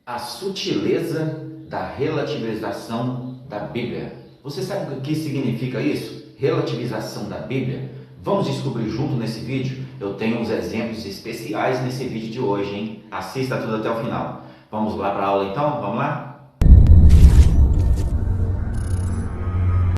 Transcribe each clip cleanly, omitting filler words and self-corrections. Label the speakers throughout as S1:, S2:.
S1: A sutileza da relativização da Bíblia. Você sabe o que significa isso? Relativização da Bíblia? Vamos descobrir junto nesse vídeo? Eu tenho uns exemplos especiais nesse vídeo de hoje, hein? Assista tudo até o final. Vamos lá para a aula então? Vamos lá?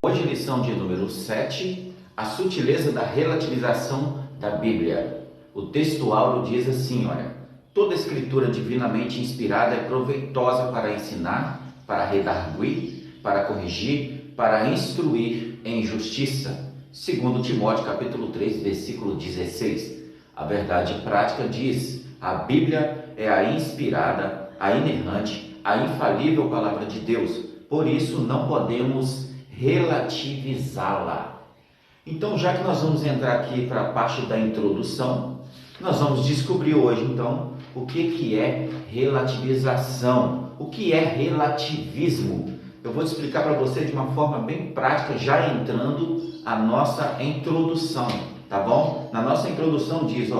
S1: Hoje, lição de número 7, a sutileza da relativização da Bíblia. O texto áureo diz assim, olha: toda escritura divinamente inspirada é proveitosa para ensinar, para redarguir, para corrigir, para instruir em justiça. Segundo Timóteo capítulo 3, versículo 16. A verdade prática diz: a Bíblia é a inspirada, a inerrante, a infalível palavra de Deus. Por isso não podemos relativizá-la. Então, já que nós vamos entrar aqui para a parte da introdução, nós vamos descobrir hoje, então, o que é relativização, o que é relativismo. Eu vou te explicar para você de uma forma bem prática, já entrando a nossa introdução, tá bom? Na nossa introdução diz,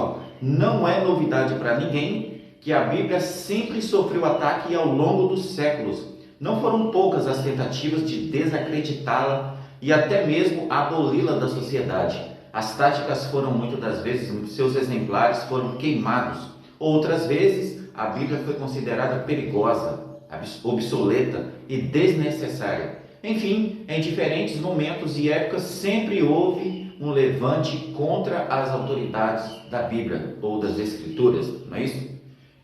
S1: não é novidade para ninguém que a Bíblia sempre sofreu ataque ao longo dos séculos. Não foram poucas as tentativas de desacreditá-la e até mesmo aboli-la da sociedade. As táticas foram muitas das vezes, seus exemplares foram queimados. Outras vezes, a Bíblia foi considerada perigosa, obsoleta e desnecessária. Enfim, em diferentes momentos e épocas, sempre houve um levante contra as autoridades da Bíblia ou das Escrituras, não é isso?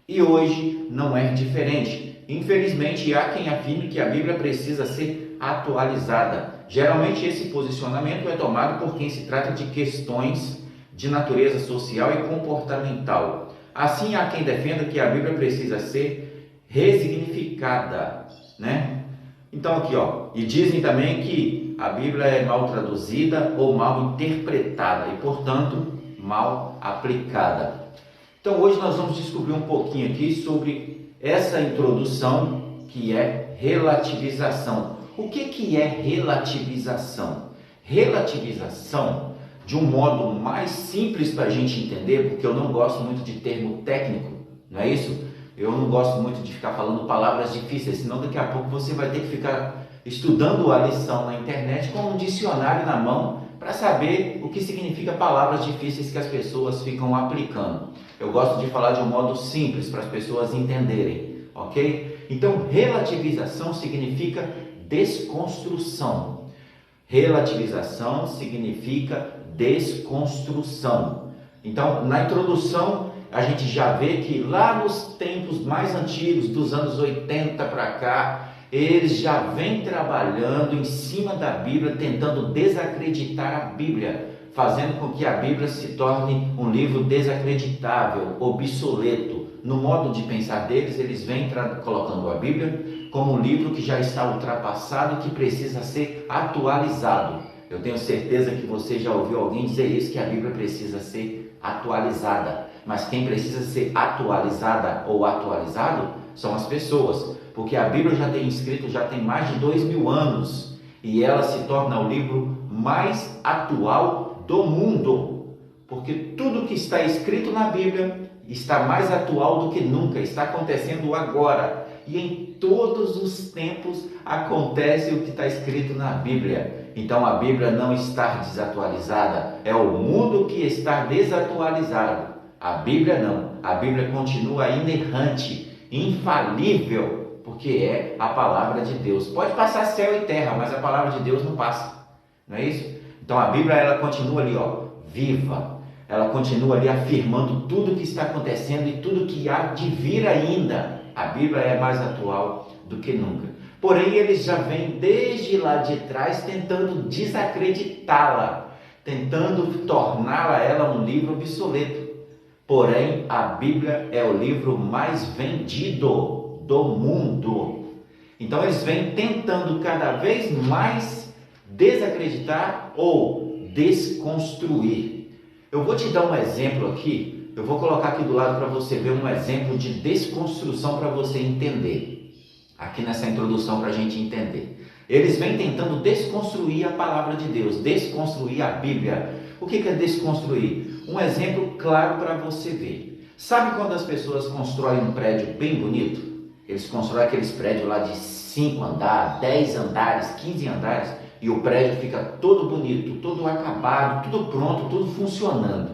S1: E hoje não é diferente. Infelizmente, há quem afirme que a Bíblia precisa ser atualizada. Geralmente, esse posicionamento é tomado por quem se trata de questões de natureza social e comportamental. Assim, há quem defenda que a Bíblia precisa ser resignificada, né? Então, aqui, e dizem também que a Bíblia é mal traduzida ou mal interpretada e, portanto, mal aplicada. Então, hoje nós vamos descobrir um pouquinho aqui sobre essa introdução que é relativização. O que é relativização? Relativização, de um modo mais simples para a gente entender, porque eu não gosto muito de termo técnico, não é isso? Eu não gosto muito de ficar falando palavras difíceis, senão daqui a pouco você vai ter que ficar estudando a lição na internet com um dicionário na mão para saber o que significa palavras difíceis que as pessoas ficam aplicando. Eu gosto de falar de um modo simples para as pessoas entenderem, ok? Então, relativização significa desconstrução. Relativização significa desconstrução. Então, na introdução, a gente já vê que lá nos tempos mais antigos, dos anos 80 para cá, eles já vêm trabalhando em cima da Bíblia, tentando desacreditar a Bíblia, fazendo com que a Bíblia se torne um livro desacreditável, obsoleto. No modo de pensar deles, eles vêm colocando a Bíblia como um livro que já está ultrapassado e que precisa ser atualizado. Eu tenho certeza que você já ouviu alguém dizer isso, que a Bíblia precisa ser atualizada. Mas quem precisa ser atualizada ou atualizado são as pessoas, porque a Bíblia já tem escrito, já tem mais de 2000 anos, e ela se torna o livro mais atual do mundo, porque tudo que está escrito na Bíblia está mais atual do que nunca, está acontecendo agora, e em todos os tempos acontece o que está escrito na Bíblia. Então a Bíblia não está desatualizada, é o mundo que está desatualizado. A Bíblia não, a Bíblia continua inerrante, infalível, porque é a palavra de Deus. Pode passar céu e terra, mas a palavra de Deus não passa, não é isso? Então a Bíblia, ela continua ali, viva, ela continua ali afirmando tudo o que está acontecendo e tudo que há de vir ainda. A Bíblia é mais atual do que nunca. Porém, eles já vêm desde lá de trás tentando desacreditá-la, tentando torná-la ela um livro obsoleto. Porém, a Bíblia é o livro mais vendido do mundo. Então, eles vêm tentando cada vez mais desacreditar ou desconstruir. Eu vou te dar um exemplo aqui. Eu vou colocar aqui do lado para você ver um exemplo de desconstrução para você entender. Aqui nessa introdução para a gente entender. Eles vêm tentando desconstruir a palavra de Deus, desconstruir a Bíblia. O que é desconstruir? Um exemplo claro para você ver. Sabe quando as pessoas constroem um prédio bem bonito? Eles constroem aqueles prédios lá de 5 andares, 10 andares, 15 andares, e o prédio fica todo bonito, todo acabado, tudo pronto, tudo funcionando.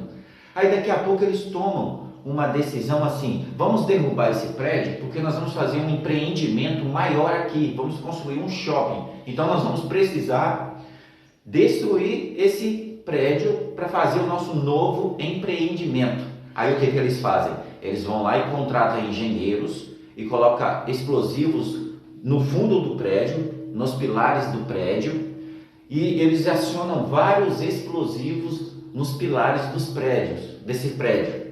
S1: Aí daqui a pouco eles tomam uma decisão assim: vamos derrubar esse prédio porque nós vamos fazer um empreendimento maior aqui, vamos construir um shopping. Então nós vamos precisar destruir esse prédio para fazer o nosso novo empreendimento. Aí o que eles fazem? Eles vão lá e contratam engenheiros e colocam explosivos no fundo do prédio, nos pilares do prédio, e eles acionam vários explosivos nos pilares desse prédio.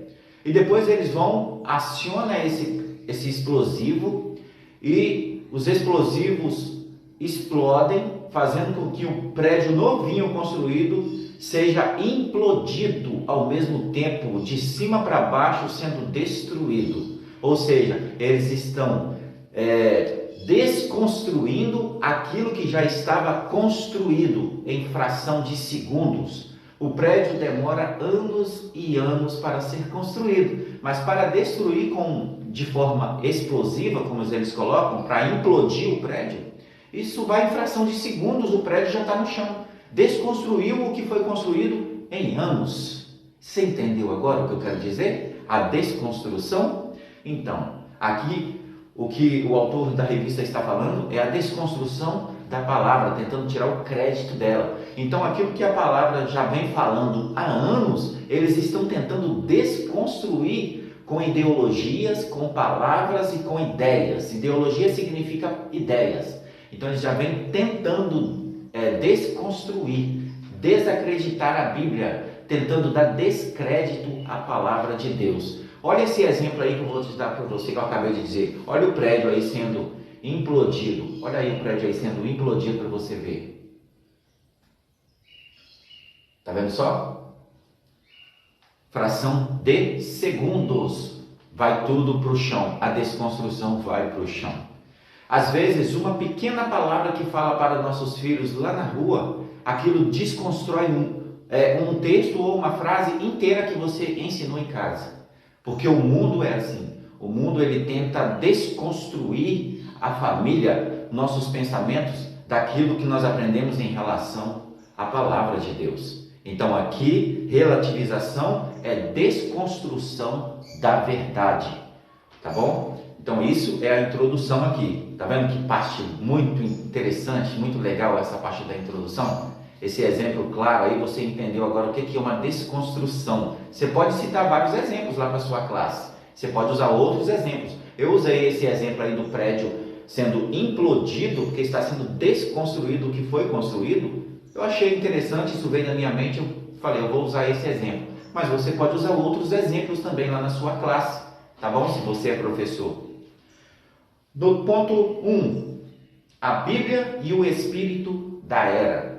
S1: E depois eles vão, acionam esse explosivo, e os explosivos explodem, fazendo com que o prédio novinho construído seja implodido ao mesmo tempo, de cima para baixo, sendo destruído. Ou seja, eles estão desconstruindo aquilo que já estava construído em fração de segundos. O prédio demora anos e anos para ser construído, mas para destruir de forma explosiva, como eles colocam, para implodir o prédio, isso vai em fração de segundos, o prédio já está no chão. Desconstruiu o que foi construído em anos. Você entendeu agora o que eu quero dizer? A desconstrução? Então, aqui o que o autor da revista está falando é a desconstrução da palavra, tentando tirar o crédito dela. Então, aquilo que a palavra já vem falando há anos, eles estão tentando desconstruir com ideologias, com palavras e com ideias. Ideologia significa ideias. Então, eles já vêm tentando desconstruir, desacreditar a Bíblia, tentando dar descrédito à palavra de Deus. Olha esse exemplo aí que eu vou te dar para você, que eu acabei de dizer. Olha o prédio aí sendo implodido. Olha aí o prédio aí sendo implodido para você ver. Tá vendo só? Fração de segundos. Vai tudo para o chão. A desconstrução vai para o chão. Às vezes, uma pequena palavra que fala para nossos filhos lá na rua, aquilo desconstrói um texto ou uma frase inteira que você ensinou em casa. Porque o mundo é assim. O mundo ele tenta desconstruir a família, nossos pensamentos, daquilo que nós aprendemos em relação à palavra de Deus. Então aqui, relativização é desconstrução da verdade. Tá bom? Então isso é a introdução aqui. Tá vendo que parte muito interessante, muito legal essa parte da introdução? Esse exemplo claro aí, você entendeu agora o que é uma desconstrução. Você pode citar vários exemplos lá para sua classe. Você pode usar outros exemplos. Eu usei esse exemplo aí do prédio sendo implodido, porque está sendo desconstruído o que foi construído. Eu achei interessante, isso veio na minha mente, eu falei, eu vou usar esse exemplo. Mas você pode usar outros exemplos também lá na sua classe, tá bom? Se você é professor. No ponto 1, a Bíblia e o Espírito da Era.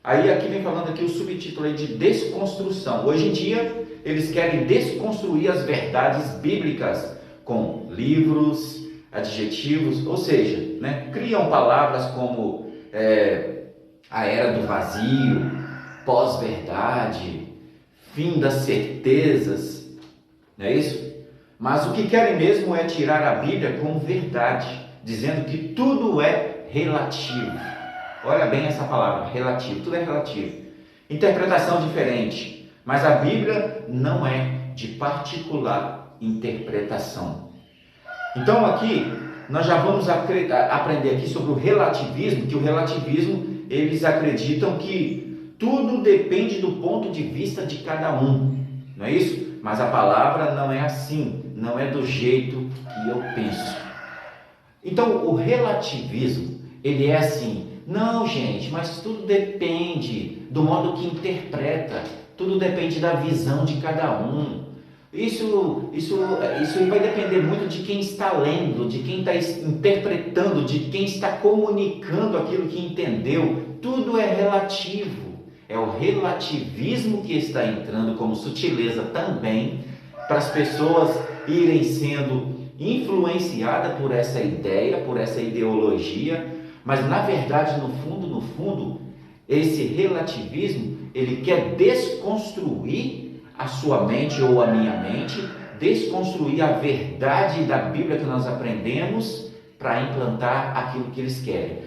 S1: Aí aqui vem falando aqui o subtítulo aí de desconstrução. Hoje em dia, eles querem desconstruir as verdades bíblicas com livros, adjetivos, ou seja, criam palavras como a era do vazio, pós-verdade, fim das certezas, não é isso? Mas o que querem mesmo é tirar a Bíblia como verdade, dizendo que tudo é relativo. Olha bem essa palavra, relativo, tudo é relativo. Interpretação diferente, mas a Bíblia não é de particular interpretação. Então aqui, nós já vamos aprender aqui sobre o relativismo, que o relativismo, eles acreditam que tudo depende do ponto de vista de cada um, não é isso? Mas a palavra não é assim, não é do jeito que eu penso. Então o relativismo, ele é assim: não, gente, mas tudo depende do modo que interpreta, tudo depende da visão de cada um. Isso vai depender muito de quem está lendo, de quem está interpretando, de quem está comunicando aquilo que entendeu. Tudo é relativo. É o relativismo que está entrando como sutileza também para as pessoas irem sendo influenciadas por essa ideia, por essa ideologia. Mas na verdade, no fundo, esse relativismo, ele quer desconstruir a sua mente ou a minha mente, desconstruir a verdade da Bíblia que nós aprendemos para implantar aquilo que eles querem.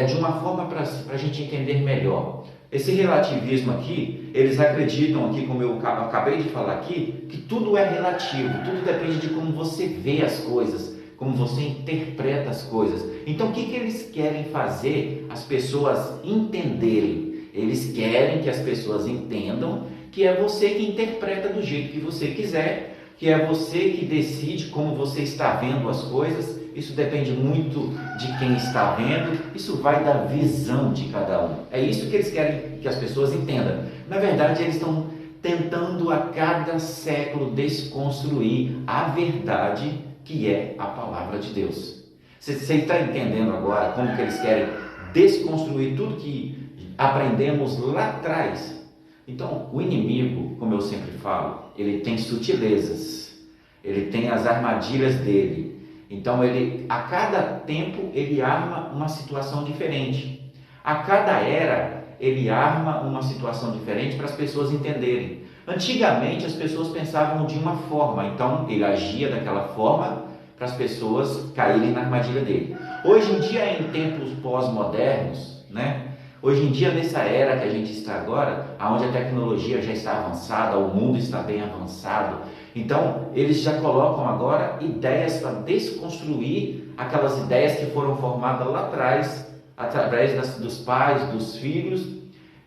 S1: De uma forma para a gente entender melhor. Esse relativismo aqui, eles acreditam aqui, como eu acabei de falar aqui, que tudo é relativo, tudo depende de como você vê as coisas, como você interpreta as coisas. Então, o que eles querem fazer as pessoas entenderem? Eles querem que as pessoas entendam que é você que interpreta do jeito que você quiser, que é você que decide como você está vendo as coisas. Isso depende muito de quem está vendo, isso vai da visão de cada um. É isso que eles querem que as pessoas entendam. Na verdade, eles estão tentando a cada século desconstruir a verdade que é a palavra de Deus. Você está entendendo agora como que eles querem desconstruir tudo que aprendemos lá atrás? Então, o inimigo, como eu sempre falo, ele tem sutilezas, ele tem as armadilhas dele. Então, a cada tempo, ele arma uma situação diferente. A cada era, ele arma uma situação diferente para as pessoas entenderem. Antigamente, as pessoas pensavam de uma forma, então ele agia daquela forma para as pessoas caírem na armadilha dele. Hoje em dia, em tempos pós-modernos, né? Hoje em dia, nessa era que a gente está agora, onde a tecnologia já está avançada, o mundo está bem avançado, então eles já colocam agora ideias para desconstruir aquelas ideias que foram formadas lá atrás, através dos pais, dos filhos,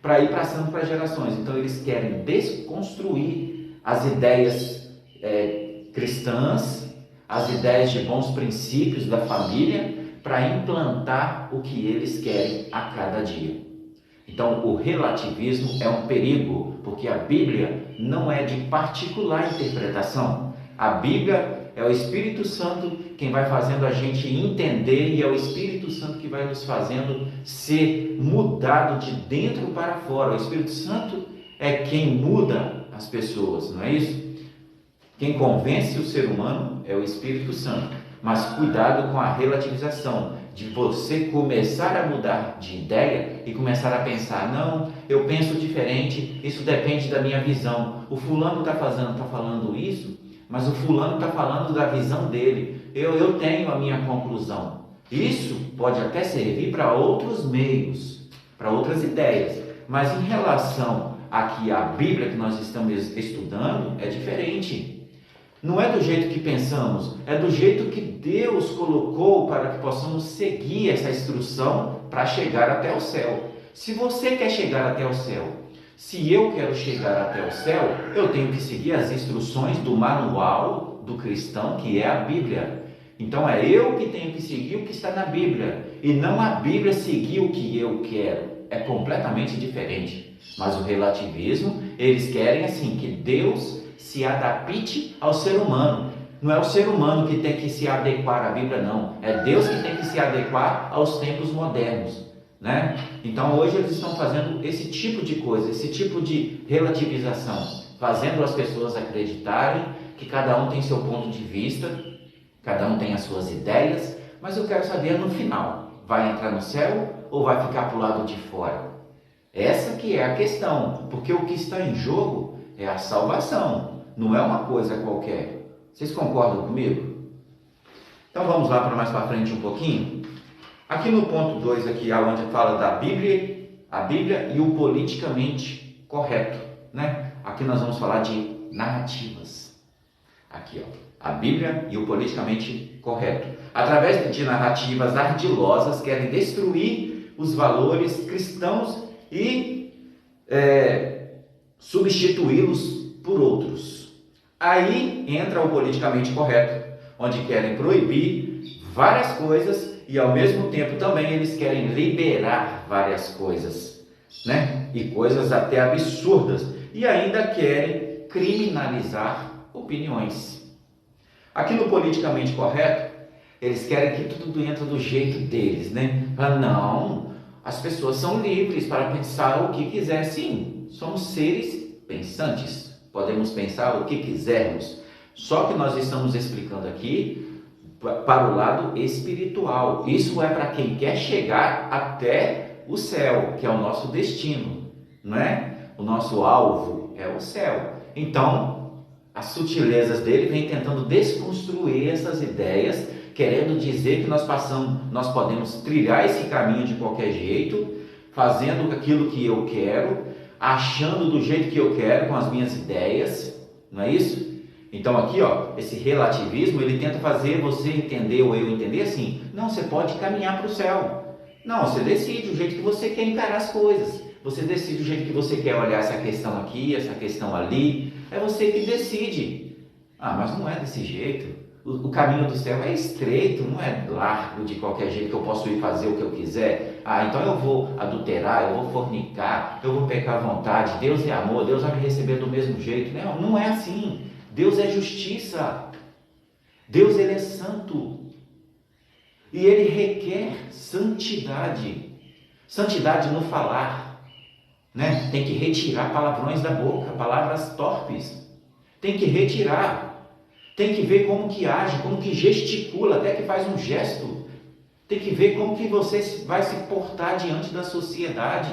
S1: para ir passando para gerações. Então eles querem desconstruir as ideias cristãs, as ideias de bons princípios da família, para implantar o que eles querem a cada dia. Então, o relativismo é um perigo, porque a Bíblia não é de particular interpretação. A Bíblia é o Espírito Santo quem vai fazendo a gente entender, e é o Espírito Santo que vai nos fazendo ser mudado de dentro para fora. O Espírito Santo é quem muda as pessoas, não é isso? Quem convence o ser humano é o Espírito Santo. Mas cuidado com a relativização, de você começar a mudar de ideia e começar a pensar, não, eu penso diferente, isso depende da minha visão. O fulano está falando isso, mas o fulano está falando da visão dele. Eu tenho a minha conclusão. Isso pode até servir para outros meios, para outras ideias, mas em relação aqui à Bíblia que nós estamos estudando, é diferente. Não é do jeito que pensamos, é do jeito que Deus colocou para que possamos seguir essa instrução para chegar até o céu. Se você quer chegar até o céu, se eu quero chegar até o céu, eu tenho que seguir as instruções do manual do cristão, que é a Bíblia. Então é eu que tenho que seguir o que está na Bíblia, e não a Bíblia seguir o que eu quero. É completamente diferente. Mas o relativismo, eles querem assim, que Deus se adapte ao ser humano. Não é o ser humano que tem que se adequar à Bíblia, não. É Deus que tem que se adequar aos tempos modernos, né? Então hoje eles estão fazendo esse tipo de coisa, esse tipo de relativização, fazendo as pessoas acreditarem que cada um tem seu ponto de vista, cada um tem as suas ideias, mas eu quero saber no final, vai entrar no céu ou vai ficar para o lado de fora? Essa que é a questão, porque o que está em jogo é a salvação, não é uma coisa qualquer. Vocês concordam comigo? Então vamos lá para mais para frente um pouquinho. Aqui no ponto 2, aqui, onde fala da Bíblia, a Bíblia e o politicamente correto, né? Aqui nós vamos falar de narrativas. Aqui, ó, a Bíblia e o politicamente correto. Através de narrativas ardilosas, querem destruir os valores cristãos e substituí-los por outros. Aí entra o politicamente correto, onde querem proibir várias coisas e ao mesmo tempo também eles querem liberar várias coisas, né? E coisas até absurdas, e ainda querem criminalizar opiniões. Aqui no politicamente correto, eles querem que tudo entre do jeito deles, né? Mas não, as pessoas são livres para pensar o que quiser. Sim, somos seres pensantes, podemos pensar o que quisermos, só que nós estamos explicando aqui para o lado espiritual. Isso é para quem quer chegar até o céu, que é o nosso destino, não é? O nosso alvo é o céu. Então, as sutilezas dele, vem tentando desconstruir essas ideias, querendo dizer que nós podemos trilhar esse caminho de qualquer jeito, fazendo aquilo que eu quero, achando do jeito que eu quero, com as minhas ideias, não é isso? Então aqui, esse relativismo, ele tenta fazer você entender ou eu entender assim, não, você pode caminhar para o céu. Não, você decide o jeito que você quer encarar as coisas. Você decide o jeito que você quer olhar essa questão aqui, essa questão ali. É você que decide. Ah, mas não é desse jeito. O caminho do céu é estreito, não é largo de qualquer jeito que eu posso ir fazer o que eu quiser. Ah, então eu vou adulterar, eu vou fornicar, eu vou pecar à vontade. Deus é amor, Deus vai me receber do mesmo jeito. Não, não é assim. Deus é justiça. Deus, ele é santo. E ele requer santidade. Santidade no falar, né? Tem que retirar palavrões da boca, palavras torpes. Tem que retirar. Tem que ver como que age, como que gesticula, até que faz um gesto. Tem que ver como que você vai se portar diante da sociedade.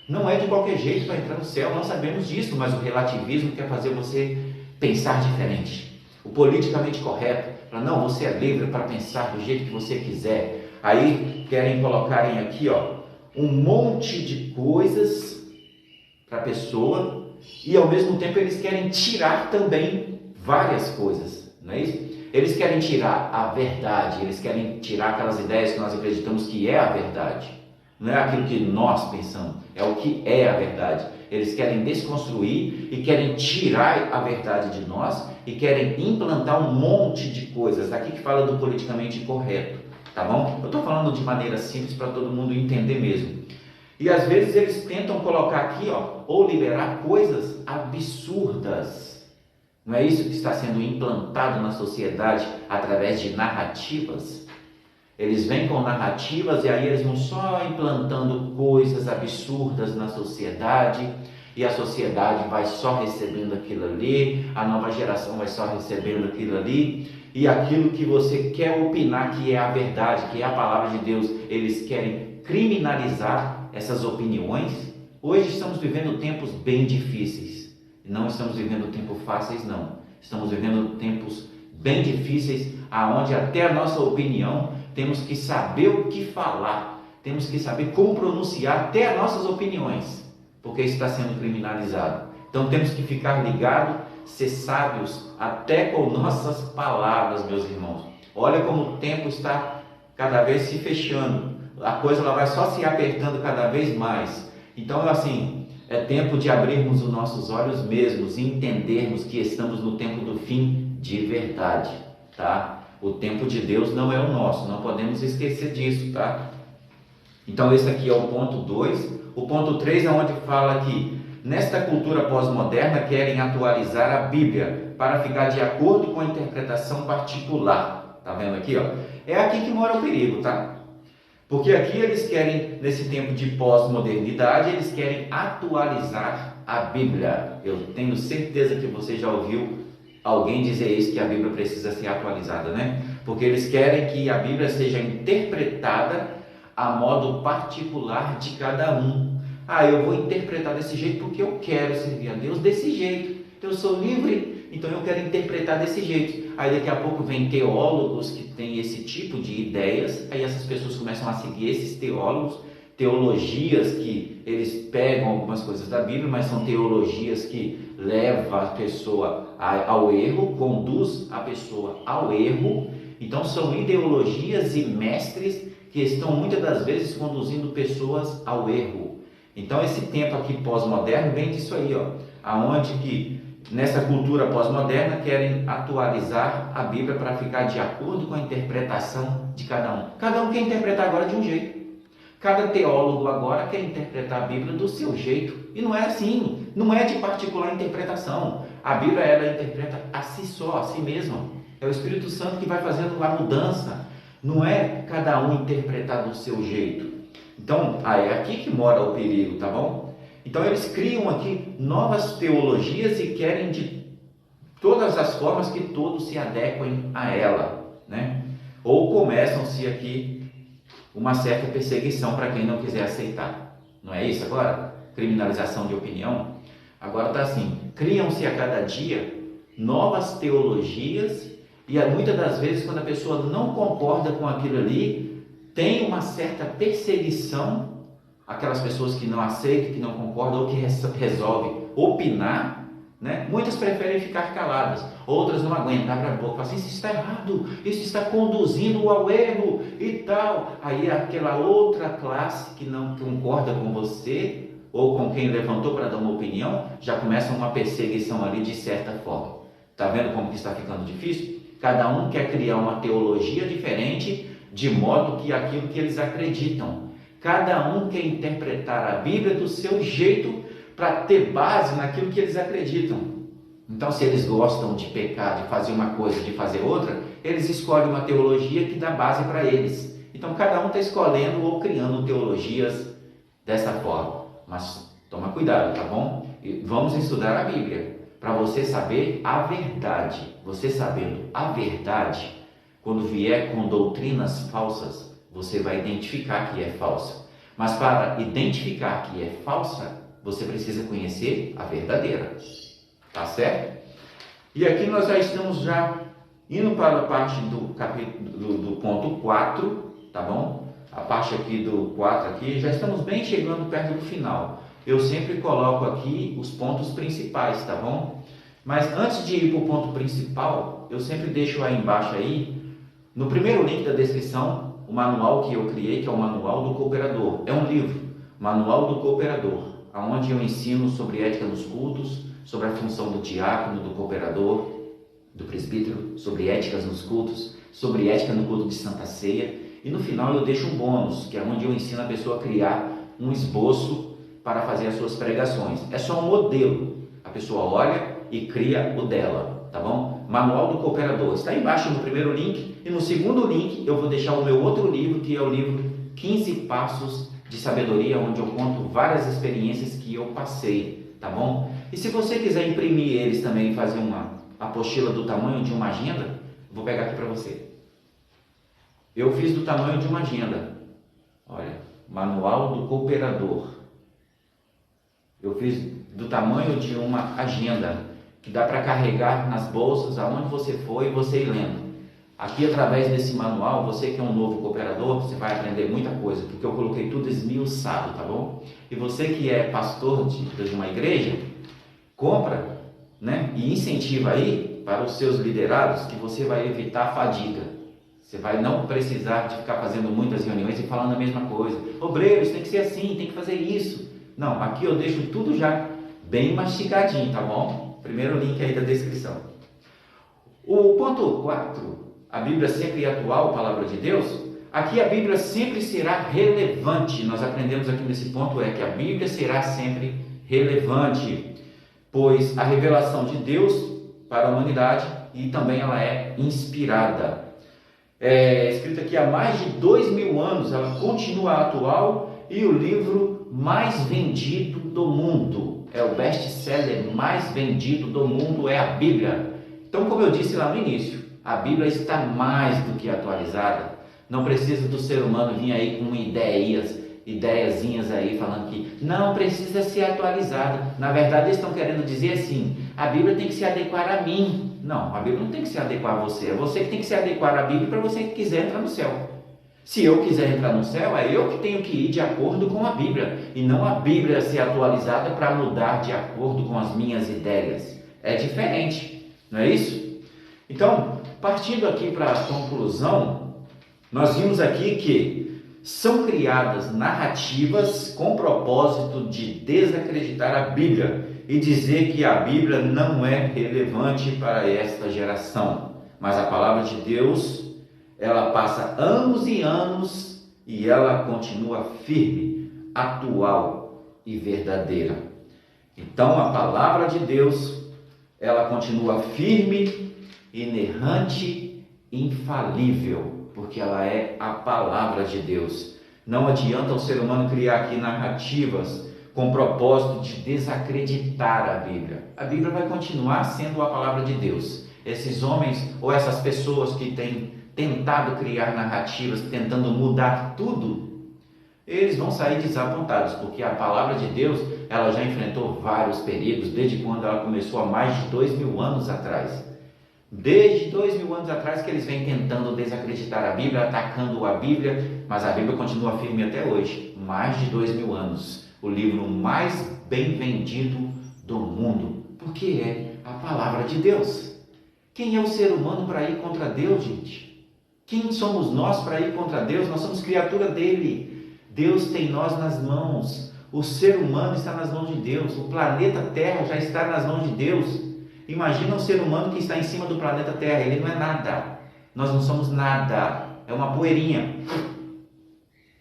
S1: Não é de qualquer jeito para entrar no céu, nós sabemos disso, mas o relativismo quer fazer você pensar diferente. O politicamente correto, fala, não, você é livre para pensar do jeito que você quiser. Aí querem colocarem aqui, um monte de coisas para a pessoa e ao mesmo tempo eles querem tirar também várias coisas, não é isso? Eles querem tirar a verdade, eles querem tirar aquelas ideias que nós acreditamos que é a verdade. Não é aquilo que nós pensamos, é o que é a verdade. Eles querem desconstruir e querem tirar a verdade de nós e querem implantar um monte de coisas. Daqui que fala do politicamente correto, tá bom? Eu estou falando de maneira simples para todo mundo entender mesmo. E às vezes eles tentam colocar aqui, ou liberar coisas absurdas. Não é isso que está sendo implantado na sociedade através de narrativas? Eles vêm com narrativas e aí eles vão só implantando coisas absurdas na sociedade e a sociedade vai só recebendo aquilo ali, a nova geração vai só recebendo aquilo ali e aquilo que você quer opinar que é a verdade, que é a palavra de Deus, eles querem criminalizar essas opiniões. Hoje estamos vivendo tempos bem difíceis. Não estamos vivendo tempos fáceis, não. Estamos vivendo tempos bem difíceis, aonde até a nossa opinião temos que saber o que falar, temos que saber como pronunciar até as nossas opiniões, porque isso está sendo criminalizado. Então temos que ficar ligados, ser sábios até com nossas palavras, meus irmãos. Olha como o tempo está cada vez se fechando, a coisa ela vai só se apertando cada vez mais. Então é tempo de abrirmos os nossos olhos mesmos e entendermos que estamos no tempo do fim de verdade, tá? O tempo de Deus não é o nosso, não podemos esquecer disso, tá? Então esse aqui é o ponto 2. O ponto 3 é onde fala que nesta cultura pós-moderna querem atualizar a Bíblia para ficar de acordo com a interpretação particular. Tá vendo aqui, É aqui que mora o perigo, tá? Porque aqui eles querem, nesse tempo de pós-modernidade, eles querem atualizar a Bíblia. Eu tenho certeza que você já ouviu alguém dizer isso, que a Bíblia precisa ser atualizada, né? Porque eles querem que a Bíblia seja interpretada a modo particular de cada um. Eu vou interpretar desse jeito porque eu quero servir a Deus desse jeito. Eu sou livre, então eu quero interpretar desse jeito. Aí daqui a pouco vem teólogos que têm esse tipo de ideias, aí essas pessoas começam a seguir esses teólogos, teologias que eles pegam algumas coisas da Bíblia, mas são teologias que levam a pessoa ao erro, conduz a pessoa ao erro. Então são ideologias e mestres que estão muitas das vezes conduzindo pessoas ao erro. Então esse tempo aqui pós-moderno vem disso aí, aonde que nessa cultura pós-moderna querem atualizar a Bíblia para ficar de acordo com a interpretação de cada um. Cada um quer interpretar agora de um jeito. Cada teólogo agora quer interpretar a Bíblia do seu jeito. E não é assim, não é de particular interpretação. A Bíblia ela interpreta a si só, a si mesma. É o Espírito Santo que vai fazendo a mudança. Não é cada um interpretar do seu jeito. Então, é aqui que mora o perigo, tá bom? Então eles criam aqui novas teologias e querem de todas as formas que todos se adequem a ela, né? Ou começam-se aqui uma certa perseguição para quem não quiser aceitar. Não é isso agora? Criminalização de opinião. Agora está assim, criam-se a cada dia novas teologias, e muitas das vezes, quando a pessoa não concorda com aquilo ali, tem uma certa perseguição, aquelas pessoas que não aceitam, que não concordam, ou que resolvem opinar, né? Muitas preferem ficar caladas, outras não aguentam, abrem a boca, falam assim, isso está errado, isso está conduzindo ao erro e tal. Aí aquela outra classe que não concorda com você, ou com quem levantou para dar uma opinião, já começa uma perseguição ali de certa forma. Está vendo como que está ficando difícil? Cada um quer criar uma teologia diferente, de modo que aquilo que eles acreditam. Cada um quer interpretar a Bíblia do seu jeito, para ter base naquilo que eles acreditam. Então, se eles gostam de pecar, de fazer uma coisa, de fazer outra, eles escolhem uma teologia que dá base para eles. Então, cada um está escolhendo ou criando teologias dessa forma. Mas toma cuidado, tá bom? E vamos estudar a Bíblia, para você saber a verdade. Você sabendo a verdade, quando vier com doutrinas falsas, você vai identificar que é falsa. Mas para identificar que é falsa, você precisa conhecer a verdadeira, tá certo? E aqui nós já estamos indo para a parte do ponto 4, tá bom? A parte aqui do 4 aqui, já estamos bem chegando perto do final. Eu sempre coloco aqui os pontos principais, tá bom? Mas antes de ir para o ponto principal, eu sempre deixo aí embaixo aí, no primeiro link da descrição, o manual que eu criei, que é o Manual do Cooperador. É um livro, Manual do Cooperador, onde eu ensino sobre ética nos cultos, sobre a função do diácono, do cooperador, do presbítero, sobre éticas nos cultos, sobre ética no culto de Santa Ceia. E no final eu deixo um bônus, que é onde eu ensino a pessoa a criar um esboço para fazer as suas pregações. É só um modelo. A pessoa olha e cria o dela, tá bom? Manual do Cooperador. Está embaixo no primeiro link. E no segundo link eu vou deixar o meu outro livro, que é o livro 15 Passos de Sabedoria, onde eu conto várias experiências que eu passei, tá bom? E se você quiser imprimir eles também e fazer uma apostila do tamanho de uma agenda, vou pegar aqui para você. Eu fiz do tamanho de uma agenda. Olha, Manual do Cooperador. Eu fiz do tamanho de uma agenda, que dá para carregar nas bolsas, aonde você for e você ir lendo. Aqui, através desse manual, você que é um novo cooperador, você vai aprender muita coisa, porque eu coloquei tudo esmiuçado, tá bom? E você que é pastor de uma igreja, compra, né? E incentiva aí para os seus liderados, que você vai evitar a fadiga. Você vai não precisar de ficar fazendo muitas reuniões e falando a mesma coisa. Obreiros, tem que ser assim, tem que fazer isso. Não, aqui eu deixo tudo já bem mastigadinho, tá bom? Primeiro link aí da descrição. O ponto 4... a Bíblia sempre é atual, a palavra de Deus. Aqui a Bíblia sempre será relevante. Nós aprendemos aqui nesse ponto que a Bíblia será sempre relevante, pois a revelação de Deus para a humanidade, e também ela é inspirada. É escrita aqui há mais de 2000 anos, ela continua atual, e o livro mais vendido do mundo, é o best-seller mais vendido do mundo, é a Bíblia. Então, como eu disse lá no início, a Bíblia está mais do que atualizada. Não precisa do ser humano vir aí com ideiazinhas aí falando que não precisa ser atualizada. Na verdade, eles estão querendo dizer assim, a Bíblia tem que se adequar a mim. Não, a Bíblia não tem que se adequar a você. É você que tem que se adequar à Bíblia para você que quiser entrar no céu. Se eu quiser entrar no céu, é eu que tenho que ir de acordo com a Bíblia. E não a Bíblia ser atualizada para mudar de acordo com as minhas ideias. É diferente, não é isso? Então, partindo aqui para a conclusão, nós vimos aqui que são criadas narrativas com o propósito de desacreditar a Bíblia e dizer que a Bíblia não é relevante para esta geração. Mas a palavra de Deus, ela passa anos e anos e ela continua firme, atual e verdadeira. Então a palavra de Deus, ela continua firme, inerrante, infalível, porque ela é a palavra de Deus. Não adianta o ser humano criar aqui narrativas com o propósito de desacreditar a Bíblia. A Bíblia vai continuar sendo a palavra de Deus. Esses homens ou essas pessoas que têm tentado criar narrativas, tentando mudar tudo, eles vão sair desapontados, porque a palavra de Deus ela já enfrentou vários perigos desde quando ela começou há mais de 2000 anos atrás. Desde 2000 anos atrás que eles vêm tentando desacreditar a Bíblia, atacando a Bíblia, mas a Bíblia continua firme até hoje. Mais de 2000 anos. O livro mais bem vendido do mundo. Porque é a palavra de Deus. Quem é o ser humano para ir contra Deus, gente? Quem somos nós para ir contra Deus? Nós somos criatura dele. Deus tem nós nas mãos. O ser humano está nas mãos de Deus. O planeta Terra já está nas mãos de Deus. Imagina um ser humano que está em cima do planeta Terra. Ele não é nada. Nós não somos nada. É uma poeirinha.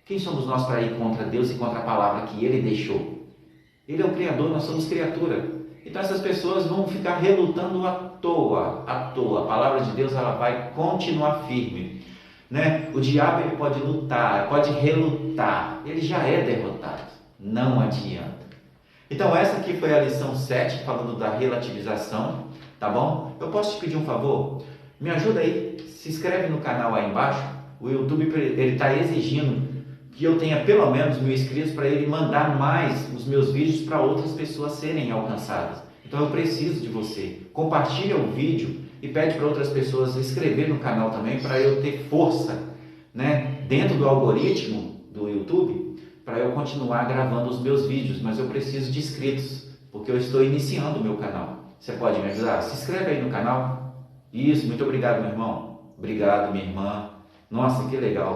S1: Quem somos nós para ir contra Deus e contra a palavra que Ele deixou? Ele é o Criador, nós somos criatura. Então essas pessoas vão ficar relutando à toa. A palavra de Deus ela vai continuar firme. Né? O diabo ele pode lutar, pode relutar. Ele já é derrotado. Não adianta. Então essa aqui foi a lição 7, falando da relativização, tá bom? Eu posso te pedir um favor? Me ajuda aí, se inscreve no canal aí embaixo. O YouTube ele está exigindo que eu tenha pelo menos 1000 inscritos para ele mandar mais os meus vídeos para outras pessoas serem alcançadas. Então eu preciso de você. Compartilha o vídeo e pede para outras pessoas se inscrever no canal também para eu ter força, né, dentro do algoritmo do YouTube, para eu continuar gravando os meus vídeos, mas eu preciso de inscritos, porque eu estou iniciando o meu canal. Você pode me ajudar? Se inscreve aí no canal. Isso, muito obrigado, meu irmão. Obrigado, minha irmã. Nossa, que legal.